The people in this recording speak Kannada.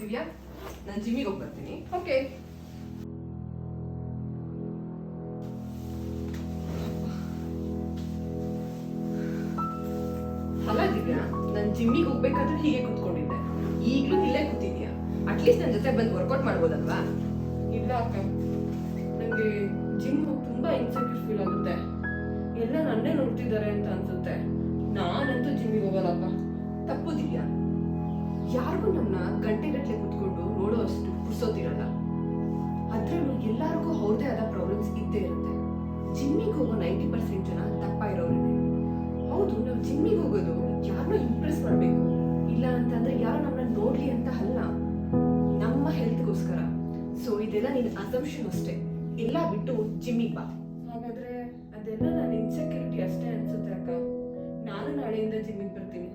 ದಿವ್ಯಾ, ನಾನು ಜಿಮ್ಮಿಗೆ ಹೋಗಿ ಬರ್ತೀನಿ. ಓಕೆ. ಅಲ್ಲ ದಿವ್ಯಾ, ನಾನು ಜಿಮ್ಮಿಗೆ ಹೋಗ್ಬೇಕಾದ್ರೆ ಹೀಗೆ ಕೂತ್ಕೊಂಡಿದ್ದೆ, ಈಗಲೂ ಇಲ್ಲೇ ಕೂತಿದ್ಯಾ. ಅಟ್ಲೀಸ್ಟ್ ನನ್ನ ಜೊತೆ ಬಂದು ವರ್ಕೌಟ್ ಮಾಡ್ಬೋದಲ್ವಾ? ಇಲ್ಲ ಅಕ್ಕ, ನನಗೆ ಜಿಮ್ ತುಂಬಾ ಇನ್ಸೆಕ್ಯೂರ್ ಫೀಲ್ ಆಗುತ್ತೆ. ಎಲ್ಲ ನನ್ನೇ ನೋಡ್ತಿದ್ದಾರೆ ಅಂತ ಅನ್ಸುತ್ತೆ. ನಾನಂತೂ ಜಿಮ್ಮಿಗೆ ಹೋಗಲ್ಲಪ್ಪ. ತಪ್ಪು ದಿವ್ಯಾ, ಯಾರಿಗೂ ನಮ್ಮನ್ನ ಗಂಟೆಗಟ್ಟಲೆ ಕುತ್ಕೊಂಡು ನೋಡೋ ಅಷ್ಟು ಪುರ್ಸೋತಿರಲ್ಲ. ಅದ್ರಲ್ಲೂ ಎಲ್ಲರಿಗೂ ಅವ್ರದೇ ಆದ ಪ್ರಾಬ್ಲಮ್ಸ್ ಇದ್ದೇ ಇರುತ್ತೆ. ಜಿಮ್ಮಿಗೆ ಹೋಗೋ 90% ಜನ ದಪ್ಪ ಇರೋರೇನೆ. ಹೌದು, ನಾವು ಜಿಮ್ಮಿಗೆ ಹೋಗೋದು ಯಾರನ್ನೋ ಇಂಪ್ರೆಸ್ ಮಾಡಬೇಕು, ಇಲ್ಲ ಅಂತಂದ್ರೆ ಯಾರು ನಮ್ಮನ್ನ ನೋಡ್ಲಿ ಅಂತ ಅಲ್ಲ, ನಮ್ಮ ಹೆಲ್ತ್ಗೋಸ್ಕರ. ಸೊ ಇದೆಲ್ಲ ನಿನ್ನ ಅಸಂಪ್ಷನ್ ಅಷ್ಟೇ. ಎಲ್ಲ ಬಿಟ್ಟು ಜಿಮ್ಮಿಗೆ ಬಾ. ಹಾಗಾದ್ರೆ ಅದೆಲ್ಲ ನನ್ನ ಇನ್ಸೆಕ್ಯೂರಿಟಿ ಅಷ್ಟೇ ಅನ್ಸುತ್ತೆ ಅಕ್ಕ. ನಾನು ನಾಳೆಯಿಂದ ಜಿಮ್ಮಿಗೆ ಬರ್ತೀನಿ.